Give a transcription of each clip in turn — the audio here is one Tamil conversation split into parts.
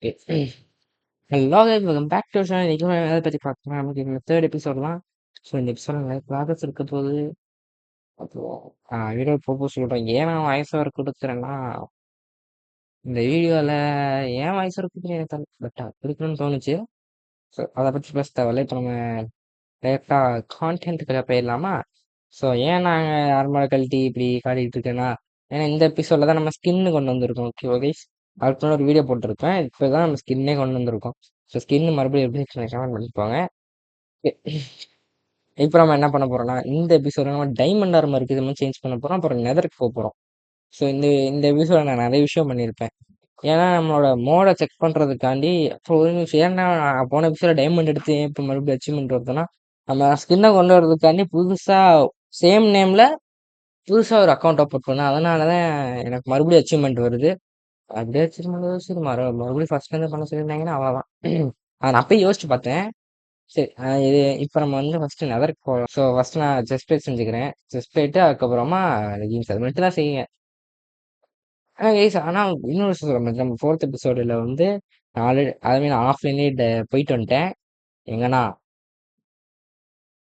Hello guys, welcome back to channel. இன்னைக்கு நம்ம எதை பற்றி பார்க்கலாம்? நமக்கு இந்த தேர்ட் எபிசோட் தான். ஸோ இந்த எபிசோட நிறைய ப்ராசஸ் இருக்க போகுது. அப்புறம் வீடியோ ப்ரோபோஸ் சொல்கிறேன். ஏன் நான் வாய்ஸ் ஓவர் கொடுக்குறேன்னா, இந்த வீடியோவில் ஏன் வாய்ஸ் ஓவர் கொடுக்குறேன் எனக்கு தெரியல. பட் கொடுக்கணும்னு தோணுச்சு. ஸோ அதை பற்றி பேச தேவையில்ல. இப்போ நம்ம டேரெக்டாக கான்டென்ட்டுக்குள்ளே போயிடலாமா? ஸோ ஏன் நாங்கள் நார்மலாக கழட்டி இப்படி காட்டிகிட்டு இருக்கேன்னா, ஏன்னா இந்த எபிசோடில் தான் நம்ம ஸ்கின்னு கொண்டு வந்திருக்கோம். ஓகே கைஸ், அதுக்கு முன்னாடி ஒரு வீடியோ போட்டிருப்பேன். இப்போ தான் நம்ம ஸ்கின்னே கொண்டு வந்திருக்கோம். ஸோ ஸ்கின்னு மறுபடியும் எப்படி கமெண்ட் பண்ணிப்பாங்க. இப்போ நம்ம என்ன பண்ண போறோம்னா, இந்த எபிசோட நம்ம டைமண்ட் ஆர்மர் இருக்கு, இது சேஞ்ச் பண்ண போறோம். அப்புறம் நெதருக்கு போக போறோம். ஸோ இந்த இந்த எபிசோட நான் நிறைய விஷயம் பண்ணியிருப்பேன். ஏன்னா நம்மளோட மோடை செக் பண்றதுக்காண்டி. அப்புறம் ஒரு நிமிஷம், ஏன்னா நான் போன எபிசோட டைமண்ட் எடுத்து இப்போ மறுபடியும் அச்சீவ்மெண்ட் வருதுன்னா, நம்ம ஸ்கின்னை கொண்டு வரதுக்காண்டி புதுசா சேம் நேம்ல புதுசா ஒரு அக்கௌண்ட் ஓப்பன் பண்ணேன். அதனாலதான் எனக்கு மறுபடியும் அச்சீவ்மெண்ட் வருது. அப்படியே அச்சீவ்மெண்ட் வருது. சரி, மறுபடியும் ஃபர்ஸ்ட்ல இருந்து பண்ண சொல்லியிருந்தாங்கன்னா அவ்வளோதான். அதை நான் அப்பயும் யோசிச்சு பார்த்தேன். சரி, இது இப்போ நம்ம வந்து ஃபர்ஸ்ட் நெதருக்கு போகலாம். ஸோ ஃபர்ஸ்ட் நான் செஸ்ட் பிளேட் செஞ்சுக்கிறேன். செஸ்ட் பிளேட்டு, அதுக்கப்புறமா லெகின்ஸ், அது மட்டும் தான் செய்யுங்க. கைஸ், ஆனால் இன்னொரு விஷயம் சொல்ல, நம்ம ஃபோர்த் எபிசோடில் வந்து நான் ஆல்ரெடி அதுமாதிரி நான் ஆஃப்லைன்லேயே போயிட்டு வந்துட்டேன். எங்கன்னா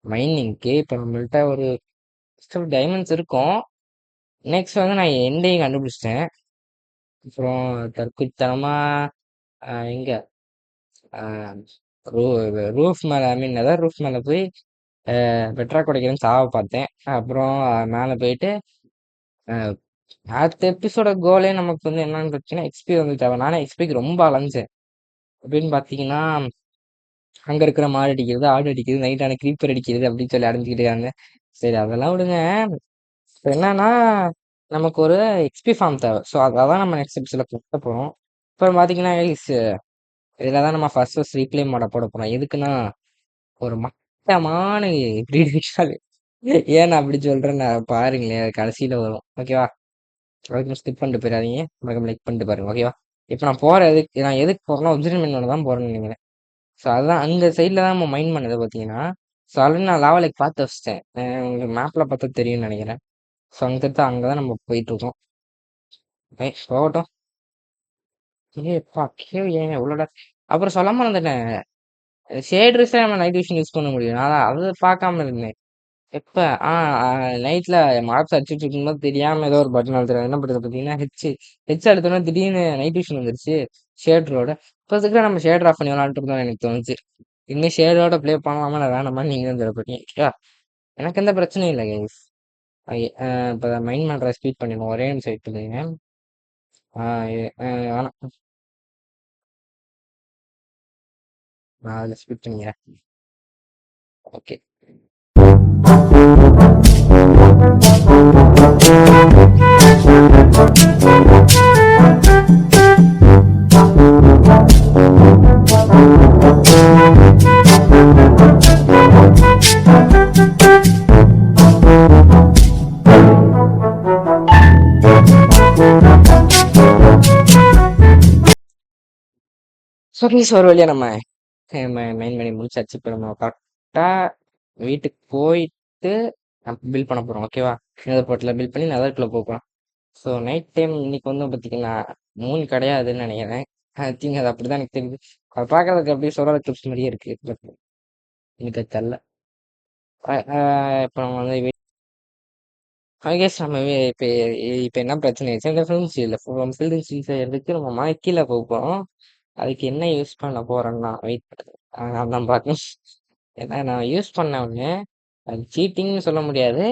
மைனிங்க்கு இப்போ நம்மள்ட்ட ஒரு டைமண்ட்ஸ் இருக்கும். நெக்ஸ்ட் வந்து நான் எண்டையும் கண்டுபிடிச்சிட்டேன். அப்புறம் தற்குறித்தனமா எங்க ரூஃப் மேலே, ஐ மீன் நெதர் ரூஃப் மேலே போய் பெட்ரா குடைக்கிறேன்னு சாவ பார்த்தேன். அப்புறம் மேலே போயிட்டு அடுத்த எபிசோட கோலே நமக்கு வந்து என்னன்னு பார்த்தீங்கன்னா, எக்ஸ்பி வந்து தேவை. நானே எக்ஸ்பிக்கு ரொம்ப அலைஞ்சேன். அப்படின்னு பார்த்தீங்கன்னா, அங்கே இருக்கிற மாடு அடிக்கிறது, ஆடு அடிக்கிறது, நைட்டான க்ரீப்பர் அடிக்கிறது அப்படின்னு சொல்லி அடைஞ்சிக்கிட்டு இருக்காங்க. சரி, அதெல்லாம் விடுங்க. இப்போ என்னன்னா, நமக்கு ஒரு எக்ஸ்பி ஃபார்ம் தேவை. ஸோ அதான் நம்ம நெக்ஸ்ட் எபிசோட கொடுக்க போகிறோம். அப்புறம் பார்த்தீங்கன்னா, இதில் தான் நம்ம ஃபர்ஸ்ட் ரீப்ளே மாட போட போகிறோம். எதுக்குன்னா, ஒரு மட்டமான ப்ரீடிங்ஸால். ஏன் நான் அப்படி சொல்றேன்னு பாருங்களேன், அது கடைசியில வரும். ஓகேவா? அதுக்கு ஸ்கிப் பண்ணிட்டு போயிடாதீங்க. மறக்காம லைக் பண்ணிட்டு பாருங்க. ஓகேவா? இப்போ நான் எதுக்கு போறேன்னா, ஒப்சர்வ் பண்ண தான் போறேன்னு நினைக்கிறேன். ஸோ அதுதான் அந்த சைடில் தான் நம்ம மைண்ட் பண்ணதை பார்த்தீங்கன்னா. ஸோ ஆல்ரெடி நான் லாவா லைக் பார்த்து வச்சிட்டேன். உங்களுக்கு மேப்பில் பார்த்தா தெரியும்னு நினைக்கிறேன். ஸோ அங்கே தான் நம்ம போயிட்டு இருக்கோம். போகட்டும். ஏப்பா கேவ் ஏங்க இவ்வளோடா. அப்புறம் சொல்ல மறந்துட்டேன், ஷேட்ரிஸை நம்ம நைட் விஷன் யூஸ் பண்ண முடியும். நான் அதை பார்க்காம இருந்தேன். எப்ப நைட்ல மார்க்ஸ் அடிச்சுட்டு இருக்கும்போது தெரியாம ஏதோ ஒரு பட்டன் அழுத்துறேன். என்ன பண்றது பார்த்தீங்கன்னா, ஹெச் அழுத்தோன்னா திடீர்னு நைட் விஷன் வந்துருச்சு. ஷேடரோட இப்போதுக்கு நம்ம ஷேடர் ஆஃப் பண்ணி விளாண்டுட்டு இருந்தோம் எனக்கு தோணுச்சு. இனிமேல் ஷேடரோட ப்ளே பண்ணலாமா இல்லை வேணாமா நீங்க தான் தெரியப்பட்டீங்க. எனக்கு எந்த பிரச்சனையும் இல்லை கைஸ். இப்போ மைண்ட் பண்ணுற ஸ்பீட் பண்ணிடுவோம். ஒரே நிமிஷம் வெயிட் பண்ணுங்க. வேணாம், நான் அதில் ஸ்பீட் பண்ணிக்கிறேன். ஓகே. ஒரு வழியா நம்ம மெயின் பண்ணி முடிச்சாச்சு. இப்போ நம்ம கரெக்டாக வீட்டுக்கு போயிட்டு பில் பண்ண போகிறோம். ஓகேவா? நெதர் போர்ட்டில் பில் பண்ணி நெதருக்குள்ளே போகிறோம். ஸோ நைட் டைம் இன்னைக்கு வந்து பார்த்தீங்கன்னா மூன் கிடையாதுன்னு நினைக்கிறேன். ஐ திங்க் அது அப்படி தான் எனக்கு தெரியுது. அதை பார்க்கறதுக்கு அப்படியே சொல்கிற கிளிப்ஸ் மாதிரியே இருக்குது. பட் எனக்கு அது தெரில. இப்போ நம்ம வந்து ஐகேஸ் நம்ம இப்போ இப்போ என்ன பிரச்சனை ஆயிடுச்சு, இந்த ஃபிலிம் ஸ்டீல் ஃபில்டிங் ஸ்டீல் செய்யறதுக்கு நம்ம கீழே போக போகிறோம். அதுக்கு என்ன யூஸ் பண்ண போறேன்னா, வெயிட் பண்ணுறது அதான் பார்க்கணும். ஏன்னா நான் யூஸ் பண்ண உடனே அது சீட்டிங்னு சொல்ல முடியாது.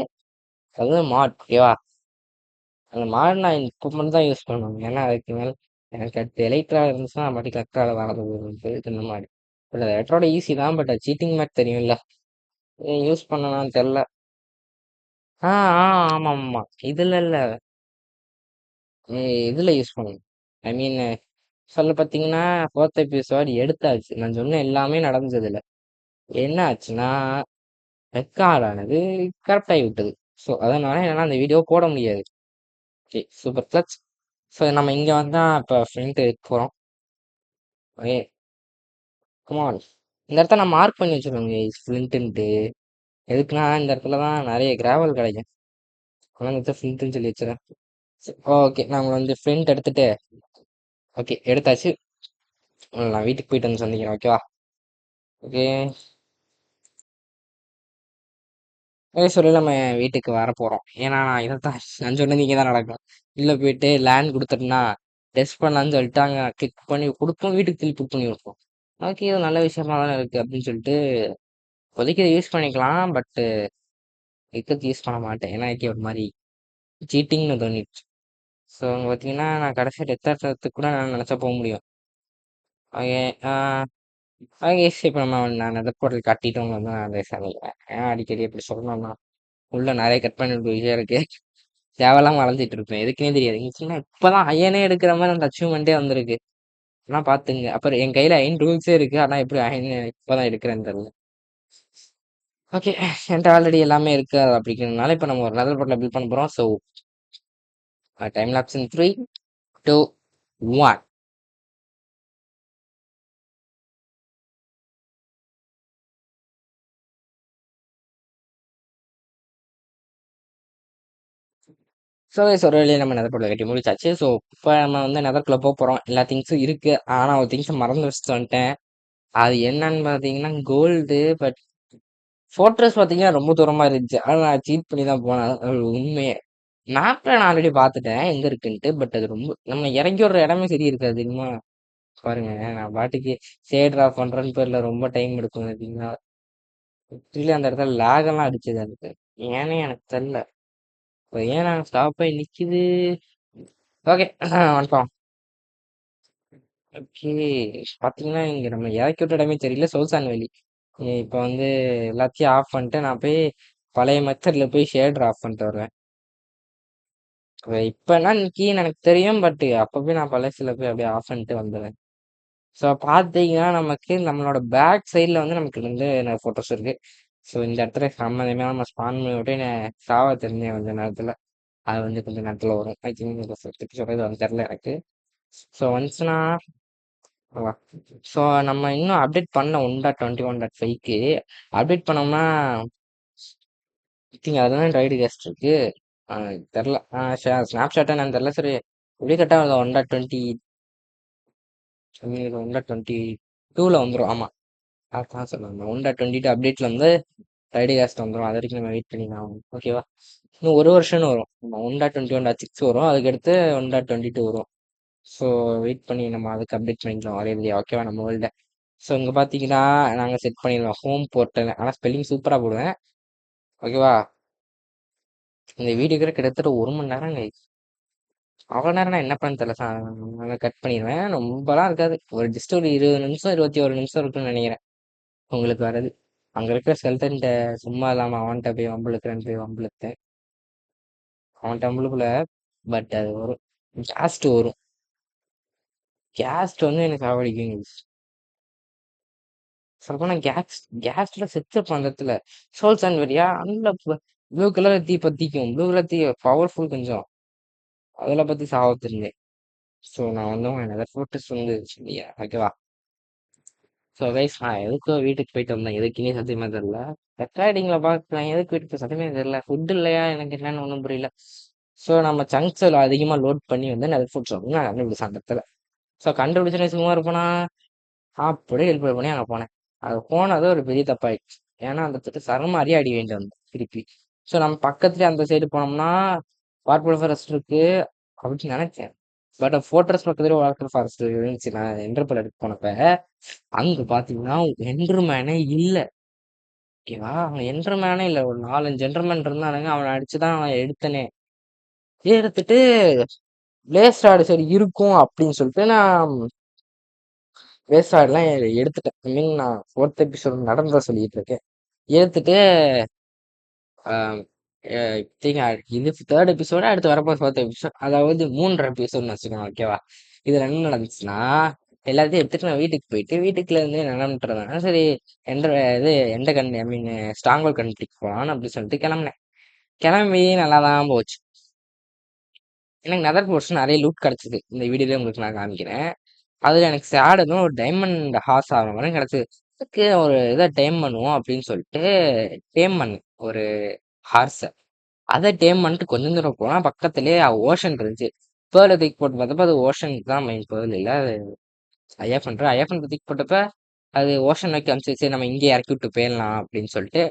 அது மாட். ஓகேவா? அந்த மாட் நான் இப்போ மட்டும் தான் யூஸ் பண்ணுவேன். ஏன்னா அதுக்கு மேலே எனக்கு அடுத்து எலக்ட்ரா இருந்துச்சுன்னா மட்டும் கரெக்டாக வளர்ந்து இந்த மாதிரி. பட் அது எலக்ட்ரோட ஈஸி தான். பட் அது சீட்டிங் மாதிரி தெரியும்ல. யூஸ் பண்ணலான்னு தெரில. ஆ ஆ ஆமாம் ஆமாம், இதுல இல்லை, இதுல யூஸ் பண்ணணும். ஐ மீன் சொல்ல பார்த்தீங்கன்னா, ஃபோர்த் எபிசோட் எடுத்தாச்சு. நான் சொன்ன எல்லாமே நடந்ததுல என்ன ஆச்சுன்னா, ரெக்கார்ட் ஆனது கரெக்ட் ஆகி விட்டது. ஸோ அதனால என்னால் அந்த வீடியோ போட முடியாது. Okay, super clutch. ஸோ நம்ம இங்கே வந்தால் இப்போ ஃப்ரண்ட் எடுக்க போகிறோம். Okay, come on. இந்த இடத்த நான் மார்க் பண்ணி வச்சுருக்கோங்க ஃப்ளின்ட்டுன்ட்டு. எதுக்குன்னா இந்த இடத்துல தான் நிறைய கிராவல் கிடைக்கும். ஆனால் இந்த ஃப்ளின்ட்டுன்னு சொல்லி வச்சுருக்கேன். ஓகே, நாங்கள் வந்து ஃப்ரண்ட் எடுத்துட்டு. ஓகே, எடுத்தாச்சு. நான் வீட்டுக்கு போயிட்டு வந்து சந்திக்கிறேன். ஓகேவா? ஓகே. சொல்லி நம்ம வீட்டுக்கு வரப்போறோம். ஏன்னா நான் இதைத்தான் நான் சொன்னது இங்கே தான் நடக்கும். உள்ள போயிட்டு லேண்ட் கொடுத்துட்டோம்னா டெஸ்ட் பண்ணலான்னு சொல்லிட்டாங்க. கிளிக் பண்ணி கொடுப்போம், வீட்டுக்கு திருப்பி புக் பண்ணி விட்ருவோம். ஓகே, இது நல்ல விஷயமா தானே இருக்கு அப்படின்னு சொல்லிட்டு இப்போதைக்கு இதை யூஸ் பண்ணிக்கலாம். பட் இருக்கிறது யூஸ் பண்ண மாட்டேன். ஏன்னா எனக்கு ஒரு மாதிரி சீட்டிங்னு தோணிடுச்சு. ஸோ அங்கே பார்த்தீங்கன்னா நான் கடைசியாக டெத் ஆகிறதுக்கு கூட நான் நினச்சா போக முடியும். ஓகே. ஓகே, இப்போ நான் நெதர் போர்ட்டல் காட்டிட்டு உங்களை வந்து நான் சமைக்கிறேன். ஏன் அடிக்கடி எப்படி சொல்லணும்னா உள்ள நிறைய கட் பண்ணிட்டு விஷயம் இருக்கு. தேவையில்லாம வளர்ந்துட்டு இருப்பேன். எதுக்குன்னே தெரியாது. இங்க சின்ன இப்பதான் அயனே எடுக்கிற மாதிரி அந்த அச்சீவ்மெண்ட்டே வந்திருக்கு. ஆனா பாத்துங்க. அப்புறம் என் கையில அயன் ரூல்ஸே இருக்கு. ஆனா எப்படி அயன் இப்பதான் எடுக்கிறேன்னு தெரியல. ஓகே. என்கிட்ட ஆல்ரெடி எல்லாமே இருக்கு. அது அப்படிங்கிறதுனால இப்ப நம்ம ஒரு நெதர் போர்ட்டல் பில்ட் பண்ண போறோம். ஸோ டைம் லாப்ஸ் இன் 3, 2, 1. ஸோ ஒரு வழியா நம்ம நெதர் போர்ட்டல் கட்டி முடிச்சாச்சு. ஸோ இப்போ நம்ம வந்து நெதர்க்குள்ள போறோம். எல்லா திங்ஸும் இருக்கு. ஆனா ஒரு திங்ஸை மறந்து வச்சுட்டு வந்துட்டேன். அது என்னன்னு பாத்தீங்கன்னா கோல்டு. பட் ஃபோர்ட்ரஸ் பாத்தீங்கன்னா ரொம்ப தூரமா இருந்துச்சு. ஆனா நான் சீட் பண்ணி தான் போனேன். அது உண்மையே. மேப்ல நான் ஆல்ரெடி பாத்துட்டேன் எங்க இருக்குன்ட்டு. பட் அது ரொம்ப நம்ம இறங்கி விடுற இடமே சரி இருக்காது தெரியுமா? பாருங்க, நான் பாட்டுக்கு ஷேட் டிரா பண்றேன்னு பேர்ல ரொம்ப டைம் எடுக்கும் பார்த்தீங்களா? ஆக்சுவலி அந்த இடத்துல லேக் எல்லாம் அடிச்சது எனக்கு. ஏன்னே எனக்கு தெரியல. இப்ப ஏன் நான் ஸ்டாப் ஆகி நிக்குது? ஓகே. வந்துட்டோம். ஓகே. பாத்தீங்கன்னா இங்க நம்ம இறக்கி விட்ட இடமே தெரியல. சோசான் வேலி. இப்ப வந்து எல்லாத்தையும் ஆஃப் பண்ணிட்டு நான் போய் பழைய மெத்தட்ல போய் ஷேடர் ஆஃப் பண்ணிட்டு வருவேன். இப்பன்னா கீன்னு எனக்கு தெரியும். பட் அப்பவே நான் பழசுல போய் அப்படியே ஆஃப் பண்ணிட்டு வந்துடுவேன். ஸோ பார்த்தீங்கன்னா நமக்கு நம்மளோட பேக் சைடில் வந்து நமக்கு வந்து ஃபோட்டோஸ் இருக்கு. ஸோ இந்த இடத்துல சம்மந்தமே நம்ம ஸ்பான் பண்ணி விட்டு நான் சாவ தெரிஞ்சேன் கொஞ்ச நேரத்தில். அது வந்து கொஞ்சம் நேரத்தில் வரும். ஐ திங்க் சொல்றது வந்து தெரில எனக்கு. ஸோ வந்துச்சுன்னா ஸோ நம்ம இன்னும் அப்டேட் பண்ண 1.21.5க்கு அப்டேட் பண்ணோம்னா திங்க் அதுதான் ரைடு கேஸ்ட் இருக்கு. தெரில. ஸ்னாப் ஷாட்டா என்னன்னு தெரில. சரி எப்படி கரெக்டாக 1.22ல வந்துடும். ஆமாம், அதான் சொல்லுவாங்க. 1.22 அப்டேட்ல வந்து ஃப்ரைடே காஸ்ட் வந்துடும். அது வரைக்கும் நம்ம வெயிட் பண்ணி தான் ஆகணும். ஓகேவா? இன்னும் ஒரு வருஷம்னு வரும். 1.21.6 வரும். அதுக்கடுத்து 1.22 வரும். ஸோ வெயிட் பண்ணி நம்ம அதுக்கு அப்டேட் பண்ணிக்கலாம் ஒரே இல்லையா? ஓகேவா? நம்ம வேர்ல்ட. ஸோ இங்கே பார்த்தீங்கன்னா நாங்கள் செட் பண்ணிடலாம் ஹோம் போர்ட்டல். ஆனால் ஸ்பெல்லிங் சூப்பராக போடுவேன். ஓகேவா? இந்த வீடியோ கூட கிட்டத்தட்ட 1 மணி நேரம். அவ்வளோ நேரம் நான் என்ன பண்ண தெரியல. கட் பண்ணிடுவேன். ரொம்பலாம் இருக்காது. ஒரு ஜஸ்ட் ஒரு 20 நிமிஷம் 21 நிமிஷம் இருக்குன்னு நினைக்கிறேன் உங்களுக்கு வர்றது. அங்க இருக்கிற ஸ்கெல்டன்ட்ட சும்மா இல்லாம அவன்கிட்ட போய் வம்பிழுக்கிறேன்னு போய் வம்பிழுத்தேன். அவன்கிட்ட வம்பிழுக்கல. பட் அது வரும். கேஸ்ட் வரும். கேஸ்ட் வந்து எனக்கு சாவடிக்கும். சொல்லப்போனா கேஸ்ட்ல செத்து பண்றதுல சோல்ஸ் அண்ட் வெரியா அந்த ப்ளூ கலர் தீ பத்திக்கும். ப்ளூ கலர் தீ பவர்ஃபுல் கொஞ்சம். அதில் பத்தி சாவத்திருந்தேன். ஸோ நான் வந்து உங்க நெதர் ஃபோர்ட்ரஸ் வந்து இல்லையா? ஓகேவா? ஸோ கைஸ் நான் எதுக்கோ வீட்டுக்கு போயிட்டு வந்தேன். எதுக்குன்னே சத்தியமா தெரியல. ரெக்கார்டிங்ல பார்க்கலாம். எதுக்கு வீட்டுக்கு சத்தியமே தெரியல. ஃபுட் இல்லையா எனக்கு என்னன்னு ஒன்றும் புரியல. ஸோ நம்ம சங்க்ஸில் அதிகமாக லோட் பண்ணி வந்து நெதர் ஃபுட்ஸ் வந்து நான் கண்டுபிடிச்சேன் அந்த இடத்துல. ஸோ கண்டுபிடிச்சனே சும்மா இருப்பேனா? அப்படியே ஹெல்ப் பண்ணி அங்கே போனேன். அது போனது ஒரு பெரிய தப்பாயிடுச்சு. ஏன்னா அந்த இடத்துல சரமாரியே அடி வேண்டி வந்தோம் திருப்பி. ஸோ நம்ம பக்கத்துலேயே அந்த சைடு போனோம்னா வார்புல் ஃபாரஸ்ட் இருக்கு அப்படின்னு நினைச்சேன். பட் ஃபோர்ட்ரஸ் பக்கத்துல வாட்டர் ஃபாரஸ்ட் இருந்துச்சு. நான் என்டர்பல் எடுத்து போனப்ப அங்க பாத்தீங்கன்னா என்டர்மேனே இல்ல. ஓகேவா? அவன் என்டர்மேனே இல்ல. ஒரு 4, 5 என்டர்மேன் இருந்தானுங்க. அவனை அடிச்சுதான் அவன் எடுத்தனே. எடுத்துட்டு பிளேஸ் ராடு சரி இருக்கும் அப்படின்னு சொல்லிட்டு நான் பிளேஸ் ராட்லாம் எடுத்துட்டேன். ஐ மீன் நான் 4th எபிசோட் நடந்ததா சொல்லிட்டு இருக்கேன். எடுத்துட்டு ஆஹ் இது 3rd எபிசோட அடுத்து வரப்போ 4th எபிசோட், அதாவது 3 எபிசோட்னு வச்சுக்கோங்க. ஓகேவா? இதுல என்ன நடந்துச்சுன்னா எல்லாத்தையும் எடுத்துட்டு நான் வீட்டுக்கு போயிட்டு வீட்டுக்குள்ள இருந்து என்ன நடந்துட்டு சரி எந்த இது எந்த கண் ஐ மீன் ஸ்ட்ராங்கோல் கண்ட்ரிக்கு போகலான்னு அப்படி சொல்லிட்டு கிளம்புனேன். கிளம்பி நல்லா தான் போச்சு. எனக்கு நெதர் போர்ட்ஸ் நிறைய லூட் கிடைச்சது. இந்த வீடியோல உங்களுக்கு நான் காமிக்கிறேன். அதுல எனக்கு சேடனும் ஒரு டைமண்ட் ஹார்ஸ் ஆகிற மாதிரி கிடைச்சது. அதுக்கு ஒரு இதை டைம் பண்ணுவோம் அப்படின்னு சொல்லிட்டு டேம் பண்ணேன் ஒரு ஹார்ஸை. அதை டேம் பண்ணிட்டு கொஞ்சம் தூரம் போனா பக்கத்துலயே ஓஷன் இருந்துச்சு. பேர்ல தூக்கி போட்டு பார்த்தப்ப அது ஓஷனுக்கு தான் மெயின் பேர்ல் இல்லை. ஐயப்பன் தூக்கி போட்டப்ப அது ஓஷன் நோக்கி அனுப்பிச்சு சரி நம்ம இங்கே இறக்கி விட்டு போயிடலாம் அப்படின்னு சொல்லிட்டு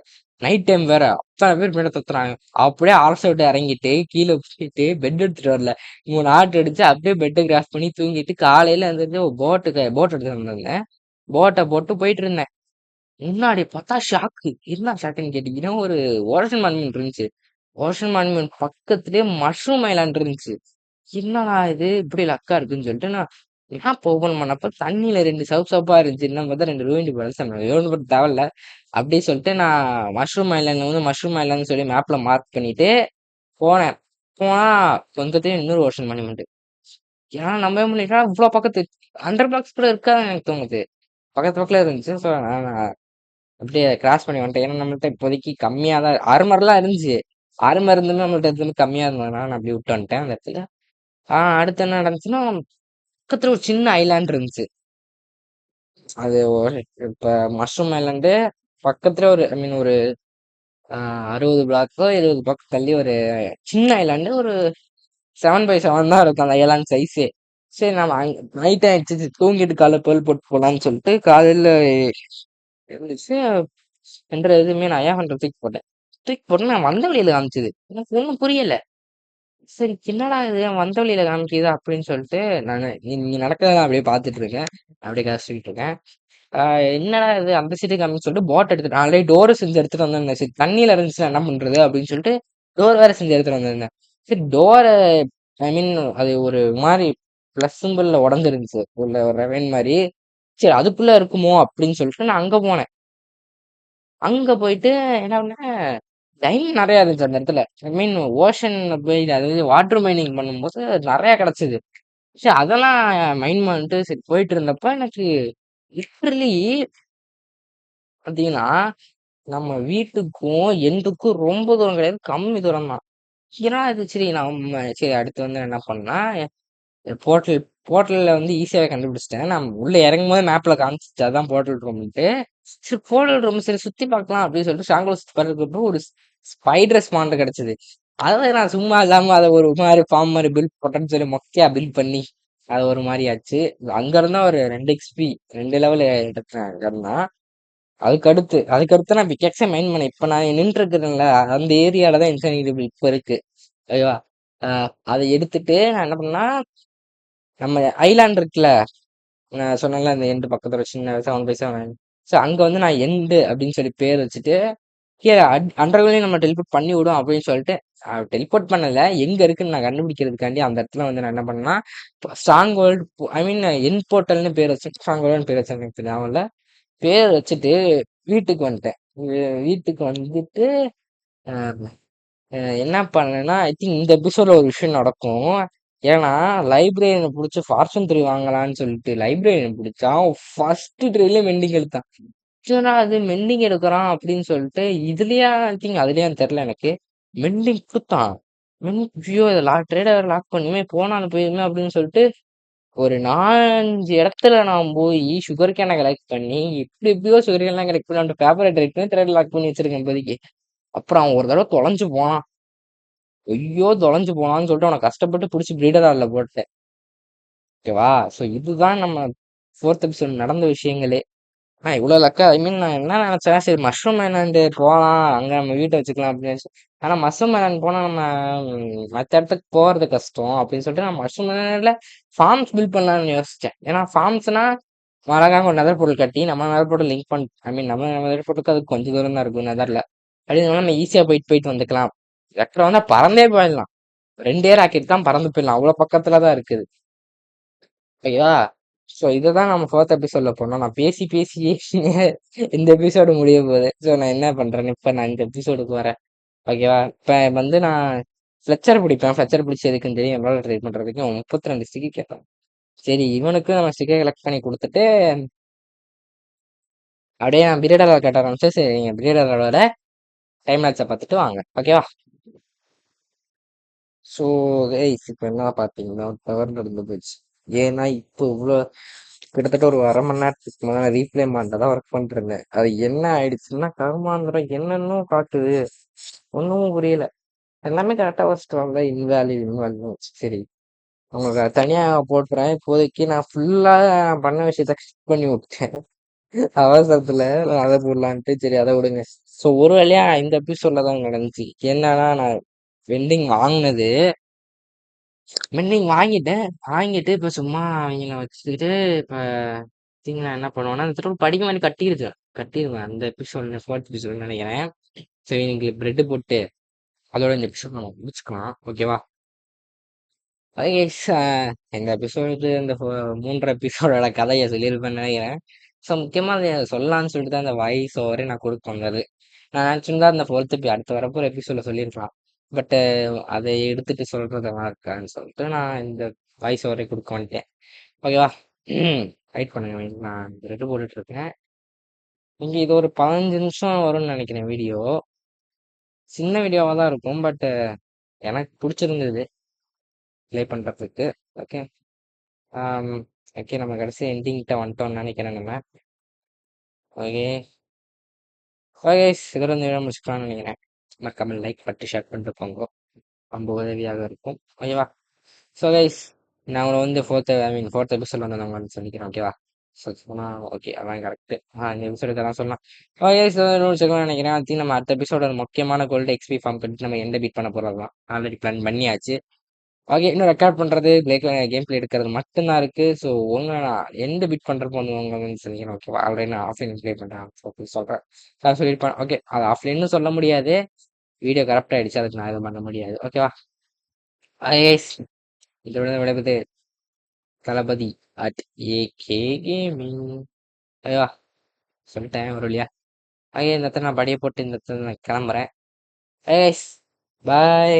நைட் டைம் வேற அத்தனை பேர் மேல தத்துறாங்க. அப்படியே அரச விட்டு இறங்கிட்டு கீழே போயிட்டு பெட் எடுத்துட்டு வரல 3 ஆட்டு அடிச்சு அப்படியே பெட்டை கிராஸ் பண்ணி தூங்கிட்டு காலையில வந்து போட் எடுத்துட்டு வந்திருந்தேன். போட்டை போட்டு போயிட்டு இருந்தேன். முன்னாடி பார்த்தா ஷாக்கு. என்ன ஷாக்குன்னு கேட்டீங்கன்னா, ஒரு ஓஷன் மான்யூமென்ட் இருந்துச்சு. ஓஷன் மான்யூமென்ட் பக்கத்திலேயே மஷ்ரூம் ஐலாண்ட் இருந்துச்சு. என்னடா இது இப்படி லக்கா இருக்குன்னு சொல்லிட்டு நான் மேப் ஓப்பன் பண்ணப்ப தண்ணியில 2 சிவப்பு சிவப்பா இருந்துச்சு. என்ன பார்த்தா 2 ரோஹிணி படல் ரோஹிணி படம் தேவையில்ல. அப்படி சொல்லிட்டு நான் மஷ்ரூம் ஐலாண்ட்னு சொல்லி மேப்ல மார்க் பண்ணிட்டு போனேன். போனா பக்கத்துலயே இன்னொரு ஓஷன் மான்யூமெண்ட். ஏன்னா நம்பவே முடியல. இவ்வளோ பக்கத்து 100 பிளாக்ஸ் கூட இருக்காதுன்னு எனக்கு தோணுது. பக்கத்துல இருந்துச்சு. ஸோ நான் அப்படியே கிராஸ் பண்ணி வந்துட்டேன். ஏன்னா நம்மள்ட்ட இப்போதைக்கு கம்மியா தான் ஆர்மர்லாம் இருந்துச்சு. ஆர்மர் இருந்துமே நம்மள்ட்ட எதுவுமே கம்மியா இருந்ததுனால நான் அப்படியே விட்டு வந்துட்டேன் அந்த இடத்துல. அடுத்து என்ன நடந்துச்சுன்னா, பக்கத்துல ஒரு சின்ன ஐலாண்ட் இருந்துச்சு. அது இப்ப மஷ்ரூம் ஐலாண்டு பக்கத்துல ஒரு ஐ மீன் ஒரு 60 பிளாக்கோ 70 பிளாக் தள்ளி ஒரு சின்ன ஐலாண்டு ஒரு 7x7 தான் இருக்கும் அந்த ஐலாண்ட் சைஸே. சரி நம்ம நைட் ஆயிடுச்சு தூங்கிட்டு காலைல பேர்ல் போட்டு போலான்னு சொல்லிட்டு காலையில இருந்துச்சு. என்ற எதுவுமே நான் ஐயாஃபன்ட்ட தூக்கி போட்டேன் நான் வந்த வழியில காமிச்சது. எனக்கு ஒண்ணும் புரியல. சரி என்னடா இது வந்த வழியில காமிக்குது அப்படின்னு சொல்லிட்டு நானு இங்க நடக்கிறத அப்படியே பார்த்துட்டு இருக்கேன். அப்படியே கசிச்சுக்கிட்டு இருக்கேன். என்னடா இது அந்த சைடு காமின்னு சொல்லிட்டு போட் எடுத்துட்டு ஆல்ரெடி டோர் செஞ்சு எடுத்துட்டு வந்திருந்தேன். சரி தண்ணியில இருந்துச்சுன்னா என்ன பண்றது அப்படின்னு சொல்லிட்டு டோர் வேற செஞ்சு எடுத்துட்டு வந்திருந்தேன். சரி டோர ஐ மீன் அது ஒரு மாரி பிளஸ் சிம்பிள்ல உடஞ்சிருந்துச்சு. ஒரு ரெவன் மாரி. சரி அதுக்குள்ள இருக்குமோ அப்படின்னு சொல்லிட்டு நான் அங்க போனேன். அங்க போயிட்டு என்ன பண்ணேன், டைமண்ட் நெறையா இருந்துச்சு அந்த இடத்துல. ஐ மீன் ஓஷன்ல போய் அதாவது வாட்டர் மைனிங் பண்ணும்போது நெறையா கிடைச்சது. சரி அதெல்லாம் மைண்ட் பண்ணிட்டு சரி போயிட்டு இருந்தப்ப எனக்கு லிட்டரலி பார்த்தீங்கன்னா, நம்ம வீட்டுக்கும் எண்டுக்கும் ரொம்ப தூரம் கிடையாது. கம்மி தூரம் தான். என்னடா இது சரி சரி அடுத்து வந்து என்ன பண்ணேன்னா, போர்ட்டல் போர்ட்டல்ல வந்து ஈஸியாவே கண்டுபிடிச்சுட்டேன். நான் உள்ள இறங்கும்போது மேப்ல காமிச்சுச்சு அதான் போர்ட்டல் ரூம்ன்ட்டு. சரி போர்ட்டல் ரூம் சரி சுத்தி பார்க்கலாம் அப்படின்னு சொல்லிட்டு ஷாங்குல சுத்தி பார்க்கறப்போ ஒரு ஸ்பைடர் ஸ்பான்டர் கிடைச்சது. அத நான் சும்மா இல்லாம அத ஒரு மாரி ஃபார்ம் மாரி பில்ட் போட்டேன்னு சொல்லி மொக்கையா பில்ட் பண்ணி, அது ஒரு மாரி ஆச்சு. அங்க இருந்தா ஒரு 2 எக்ஸ்பி 2 லெவல் எடுத்தேன் அங்க இருந்தா. அதுக்கடுத்து நான் பிக்கெக்ஸே மைண்ட் பண்ணேன். இப்ப நான் நின்னுட்டு இருக்கிறேன்ல, அந்த ஏரியால தான் இன்சானிட்டி இப்ப இருக்கு. ஓகேவா? அ அத எடுத்துட்டு நான் என்ன பண்ணேன்னா, நம்ம ஐலாண்ட் இருக்குல்ல, நான் சொன்னேன்ல அந்த எண்டு பக்கத்துல ஒரு சின்ன 7x7 ஸோ அங்க வந்து நான் எண்டு அப்படின்னு சொல்லி பேர் வச்சுட்டு, கீழ அண்டர்கிரவுண்ட்லயும் நம்ம டெலிபோர்ட் பண்ணி விடும் அப்படின்னு சொல்லிட்டு, டெலிபோர்ட் பண்ணல. எங்க இருக்குன்னு நான் கண்டுபிடிக்கிறதுக்காண்டி அந்த இடத்துல வந்து நான் என்ன பண்ணேன்னா, ஸ்ட்ராங் வேர்ல்ட் ஐ மீன் என் போர்ட்டல்னு பேர் வச்சு ஸ்ட்ராங் வேர்ல்ட்னு பேர் வச்சேன் எனக்கு ஞாபகம் இல்ல. பேர் வச்சுட்டு வீட்டுக்கு வந்துட்டேன். வீட்டுக்கு வந்துட்டு அ என்ன பண்ணேன்னா, ஐ திங்க் இந்த எபிசோட்ல ஒரு விஷயம் நடக்கும். ஏன்னா, லைப்ரரியன புடிச்சு ஃபார்ச்சூன் 3 வாங்கலான்னு சொல்லிட்டு லைப்ரரியன புடிச்சான். ஃபர்ஸ்ட் ட்ரைலயே மெண்டிங் எடுத்தான். என்னடா இது மெண்டிங் எடுக்குறான் அப்படின்னு சொல்லிட்டு, இதுலயா ஐ திங்க் அதுலயான்னு தெரியல எனக்கு. மெண்டிங் குடுத்தான். ஐயோ! இத ட்ரேட வேற லாக் பண்ணுமே, போனாலும் போயிருமே அப்படின்னு சொல்லிட்டு, ஒரு 4, 5 இடத்துல நான் போயி சுகர் கேன கலெக்ட் பண்ணி, எப்படி எப்படியோ சுகர் கேன்லாம் கலெக்ட் பண்ணி அவன்ட்ட பேப்பர் ரைட்டர் எடுத்து த்ரெட் லாக் பண்ணி வச்சிருக்கேன் இப்போதைக்கு. அப்புறம் அவன் ஒரு தடவ தொலைஞ்சு போனான். ஐயோ! தொலைஞ்சு போனான்னு சொல்லிட்டு அவன கஷ்டப்பட்டு புடிச்சு பிரீடர் ஹால்ல போட்டேன். ஓகேவா? ஸோ இதுதான் நம்ம 4த் எபிசோட் நடந்த விஷயங்களே. இவ்ளோ லக்கா ஐ மீன் நான் என்ன நெனச்சேன், சரி மஷ்ரூம் ஐலாண்டு போலாம். அங்க நம்ம வீட்ட வச்சுக்கலாம் அப்படின்னு நெனச்சேன். ஆனா மஷ்ரூம் ஐலாண்ட் போனா நம்ம மத்த இடத்துக்கு போறது கஷ்டம் அப்படின்னு சொல்லிட்டு நான் மஷ்ரூம் ஐலாண்ட்ல ஃபார்ம்ஸ் பில்ட் பண்ணலாம்னு யோசிச்சேன். ஏன்னா ஃபார்ம்ஸ்னா அழகா ஒரு நெதர் போர்ட்டல் கட்டி நம்ம நெதர் போர்ட்டல் லிங்க் ஐ மீன் நம்ம நெதர் போர்ட்டலுக்கு அதுக்கு கொஞ்சம் தூரம் தான் இருக்கும் நெதர்ல. அப்படிங்கிறனால நம்ம ஈஸியா போயிட்டு போயிட்டு வந்துக்கலாம். ரெக்டர் வந்தா பறந்தே போயிடலாம். 2 ராக்கெட் தான் பறந்து போயிடலாம். அவ்வளோ பக்கத்துல தான் இருக்குது. ஓகேவா? ஸோ இதுதான் நம்ம 4த் எபிசோட்ல பண்ணோம். நான் பேசி பேசியே இந்த எபிசோடு முடிய போகுது. ஸோ நான் என்ன பண்றேன்னு இப்ப நான் இந்த எபிசோடுக்கு வரேன். ஓகேவா? இப்ப வந்து நான் ஃப்ளெச்சர் பிடிப்பேன். ஃப்ளெச்சர் பிடிச்சு எதுக்குன்னு தெரியும். எவ்வளோ ட்ரை பண்றதுக்கு 32 ஸ்டிக்கு கேட்டான். சரி இவனுக்கு நம்ம ஸ்டிக்கை கலெக்ட் பண்ணி குடுத்துட்டு, அப்படியே நான் பிரீடர் கட்ட ஆரம்பிச்சேன். சரி நீங்க பிரீடரோட டைம் லேப்ஸ பார்த்துட்டு வாங்க. ஓகேவா? ஸோ கைஸ் இப்ப என்ன பார்த்தீங்கன்னா, தவறு நடந்து போச்சு. ஏன்னா இப்போ இவ்ளோ கிட்டத்தட்ட ஒரு 1/2 மணி நேரத்துக்கு முன்னாடி ரீப்ளே மாண்ட தான் ஒர்க் பண்ணிட்டுருந்தேன். அது என்ன ஆயிடுச்சுன்னா, கருமாந்திரம் என்னென்னமோ காட்டுது. ஒண்ணும் புரியல. எல்லாமே கரெக்ட்டா வச்சுட்டு வந்தா இன்வாலிட் சரி. உங்களுக்கு தனியா போட்டுறேன். இப்போதைக்கு நான் ஃபுல்லா பண்ண விஷயத்த ஸ்கிப் பண்ணி விட்டேன். அவசரத்துல நான் அத போடலான்ட்டு சரி அத விடுங்க. ஸோ ஒரு வழியா இந்த எபிசோட்ல தான் நடந்துச்சு. என்னன்னா நான் வெண்டிங் வாங்குனது வெண்டிங் வாங்கிட்டேன். வாங்கிட்டு இப்ப சும்மா அவைங்கள வச்சுக்கிட்டு இப்ப நான் என்ன பண்ணுவேன்னா, அந்த திரும்ப படிக்க வேண்டி கட்டிருவேன். அந்த எபிசோட் 4த் எபிசோட்னு நெனைக்கிறேன். சரி இன்னைக்கு பிரெட் போட்டு அதோட இந்த எபிசோட் நம்ம முடிச்சுக்கலாம். ஓகேவா? Okay guys. இந்த எபிசோடு இந்த 3 எபிசோடோட கதைய சொல்லியிருப்பேன்னு நெனைக்கிறேன். ஸோ முக்கியமா அத சொல்லலான்னு சொல்லிட்டு தான் அந்த வாய்ஸ் ஓவரே நான் குடுக்க வந்தது. நான் நெனச்சிருந்தா அந்த 4த் அடுத்து வரப்போற எபிசோட்ல சொல்லியிருக்கலாம். பட் அத எடுத்துட்டு சொல்றது நல்லா இருக்காதுன்னு சொல்லிட்டு நான் இந்த வாய்ஸ் ஓவரே குடுக்க வந்துட்டேன். ஓகேவா? வெயிட் பண்ணுங்க. நான் பிரெட் போட்டுட்டு இருக்கேன். இங்க இது ஒரு 15 நிமிஷம் வரும்னு நெனைக்கிறேன் வீடியோ. சின்ன வீடியோவா தான் இருக்கும். பட் எனக்கு புடிச்சிருந்தது ப்ளே பண்றதுக்கு. ஓகே. ஆம். ஓகே. நம்ம கடைசி எண்டிங்ட்ட வந்துட்டோம்னு நெனைக்கிறேன் நம்ம. ஓகே. Okay guys. இதோட இந்த வீடியோ முடிச்சுக்கலாம்னு நெனைக்கிறேன். மறக்காம லைக் பண்ணிட்டு ஷேர் பண்ணிட்டு போங்க. ரொம்ப உதவியாக இருக்கும். ஓகேவா? ஸோ கைஸ் நான் உங்கள வந்து 4த் எபிசோட் வந்து நான் வந்து சந்திக்கிறேன். ஓகேவா? ஸோ சொன்னா ஓகே. அதான் கரெக்ட்டு. இந்த எபிசோட் இதெல்லாம் சொல்லலாம். ஓகே ஸோ முடிச்சுக்கலாம்னு நெனைக்கிறேன். ஐ திங்க் நம்ம அடுத்த எபிசோட முக்கியமான கோல்டு எக்ஸ்பி ஃபார்ம் கட்டிட்டு நம்ம எண்ட பீட் பண்ண போறது தான். ஆல்ரெடி பிளான் பண்ணியாச்சு. ஓகே. இன்னும் ரெக்கார்ட் பண்றது, கேம் பிளே எடுக்கிறது மட்டும் தான் இருக்கு. ஸோ உங்கள நான் எந்த பிட் பண்றப்போ வந்து உங்கள வந்து சொன்னீங்கன்னா ஓகேவா? ஆல்ரெடி நான் ஆஃப்லைன் ப்ளே பண்றேன். ஓகே சொல்றேன். நான் சொல்லியிருப்பேன். ஓகே. அது ஆஃப்லைன்னு சொல்ல முடியாது. வீடியோ கரப்ட் ஆயிடுச்சு. அதுக்கு நான் எதுவும் பண்ண முடியாது. ஓகேவா? கைஸ் இதோட விடைபெறுவது தளபதி அட் ஏகே கேமிங். ஓகேவா? சொல்லிட்டேன் ஒரு வழியா. ஓகே இந்த இடத்துல நான் படிய போட்டு இந்த இடத்துல நான் கிளம்புறேன். Guys bye.